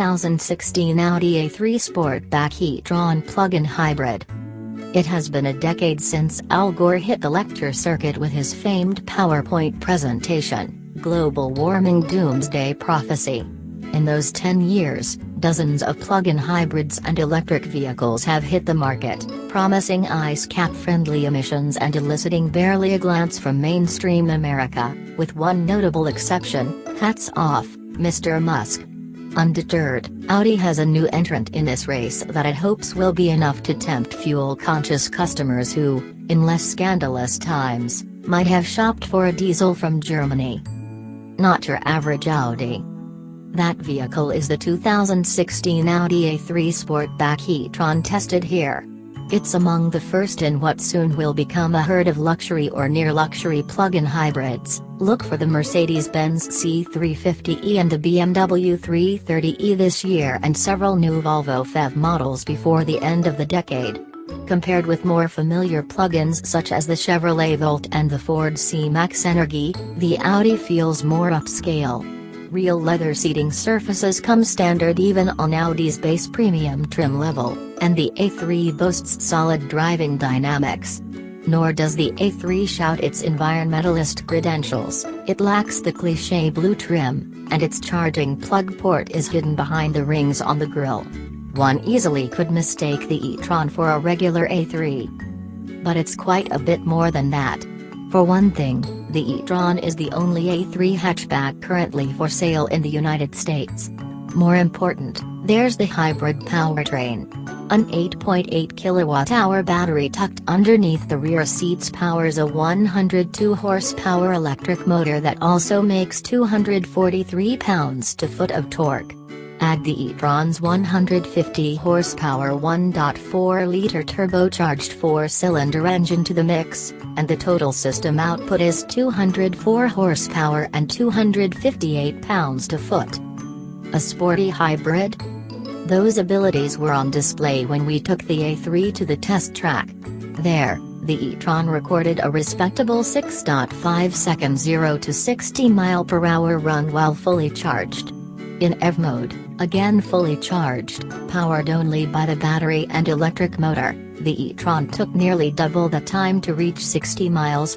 2016 Audi A3 Sportback e-Tron plug-in hybrid. It has been a decade since Al Gore hit the lecture circuit with his famed PowerPoint presentation, Global Warming Doomsday Prophecy. In those 10 years, dozens of plug-in hybrids and electric vehicles have hit the market, promising ice cap-friendly emissions and eliciting barely a glance from mainstream America, with one notable exception: hats off, Mr. Musk. Undeterred, Audi has a new entrant in this race that it hopes will be enough to tempt fuel-conscious customers who, in less scandalous times, might have shopped for a diesel from Germany. Not your average Audi. That vehicle is the 2016 Audi A3 Sportback e-Tron tested here. It's among the first in what soon will become a herd of luxury or near-luxury plug-in hybrids. Look for the Mercedes-Benz C350e and the BMW 330e this year and several new Volvo PHEV models before the end of the decade. Compared with more familiar plug-ins such as the Chevrolet Volt and the Ford C-Max Energi, the Audi feels more upscale. Real leather seating surfaces come standard even on Audi's base premium trim level, and the A3 boasts solid driving dynamics. Nor does the A3 shout its environmentalist credentials. It lacks the cliché blue trim, and its charging plug port is hidden behind the rings on the grille. One easily could mistake the e-Tron for a regular A3. But it's quite a bit more than that. For one thing, the e-Tron is the only A3 hatchback currently for sale in the United States. More important, there's the hybrid powertrain. An 8.8 kWh battery tucked underneath the rear seats powers a 102 horsepower electric motor that also makes 243 pounds-to-foot of torque. Add the e-Tron's 150 horsepower 1.4-liter turbocharged 4-cylinder engine to the mix, and the total system output is 204 horsepower and 258 pounds-to-foot. A sporty hybrid? Those abilities were on display when we took the A3 to the test track. There, the e-Tron recorded a respectable 6.5 second 0 to 60 mph run while fully charged. In EV mode, again fully charged, powered only by the battery and electric motor, the e-Tron took nearly double the time to reach 60 mph,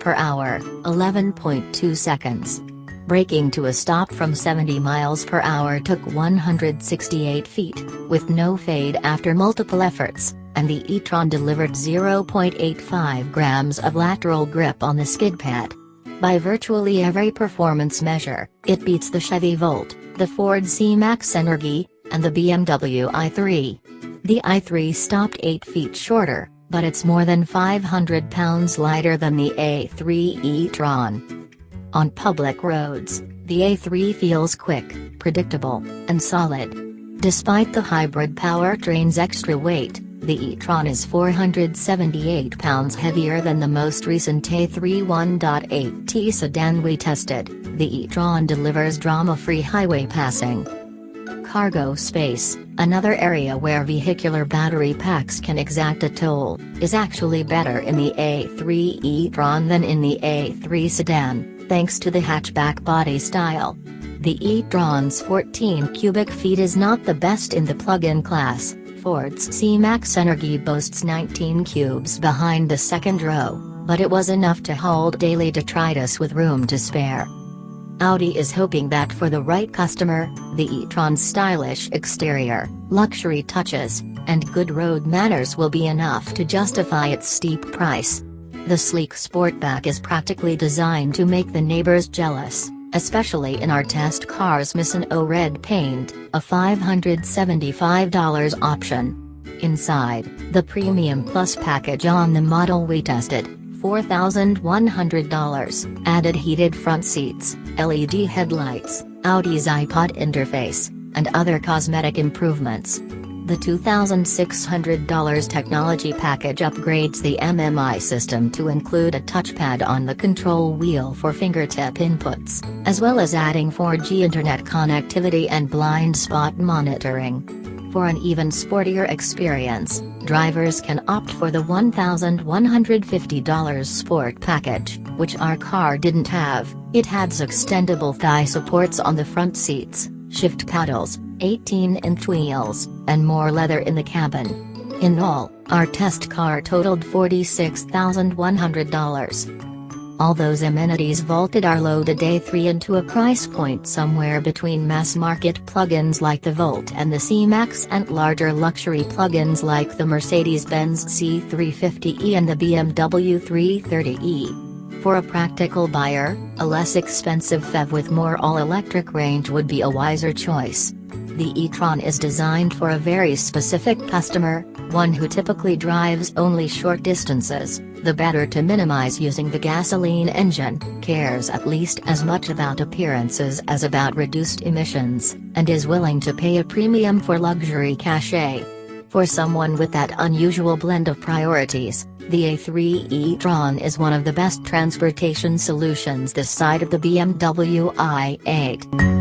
11.2 seconds. Braking to a stop from 70 mph took 168 feet, with no fade after multiple efforts, and the e-Tron delivered 0.85 grams of lateral grip on the skidpad. By virtually every performance measure, it beats the Chevy Volt, the Ford C-Max Energi, and the BMW i3. The i3 stopped 8 feet shorter, but it's more than 500 pounds lighter than the A3 e-Tron. On public roads, the A3 feels quick, predictable, and solid. Despite the hybrid powertrain's extra weight, the e-Tron is 478 pounds heavier than the most recent A3 1.8T sedan we tested. The e-Tron delivers drama-free highway passing. Cargo space, another area where vehicular battery packs can exact a toll, is actually better in the A3 e-Tron than in the A3 sedan, thanks to the hatchback body style. The e-Tron's 14 cubic feet is not the best in the plug-in class. Ford's C-Max Energi boasts 19 cubes behind the second row, but it was enough to hold daily detritus with room to spare. Audi is hoping that for the right customer, the e-Tron's stylish exterior, luxury touches, and good road manners will be enough to justify its steep price. The sleek Sportback is practically designed to make the neighbors jealous, especially in our test car's Miss-O red paint, a $575 option. Inside, the Premium Plus package on the model we tested, $4,100, added heated front seats, LED headlights, Audi's iPod interface, and other cosmetic improvements. The $2,600 technology package upgrades the MMI system to include a touchpad on the control wheel for fingertip inputs, as well as adding 4G internet connectivity and blind spot monitoring. For an even sportier experience, drivers can opt for the $1,150 Sport package, which our car didn't have. It has extendable thigh supports on the front seats, shift paddles, 18-inch wheels, and more leather in the cabin. In all, our test car totaled $46,100. All those amenities vaulted our loaded A3 into a price point somewhere between mass-market plug-ins like the Volt and the C-Max and larger luxury plug-ins like the Mercedes-Benz C350e and the BMW 330e. For a practical buyer, a less expensive PHEV with more all-electric range would be a wiser choice. The e-Tron is designed for a very specific customer, one who typically drives only short distances, the better to minimize using the gasoline engine, cares at least as much about appearances as about reduced emissions, and is willing to pay a premium for luxury cachet. For someone with that unusual blend of priorities, the A3 e-Tron is one of the best transportation solutions this side of the BMW i8.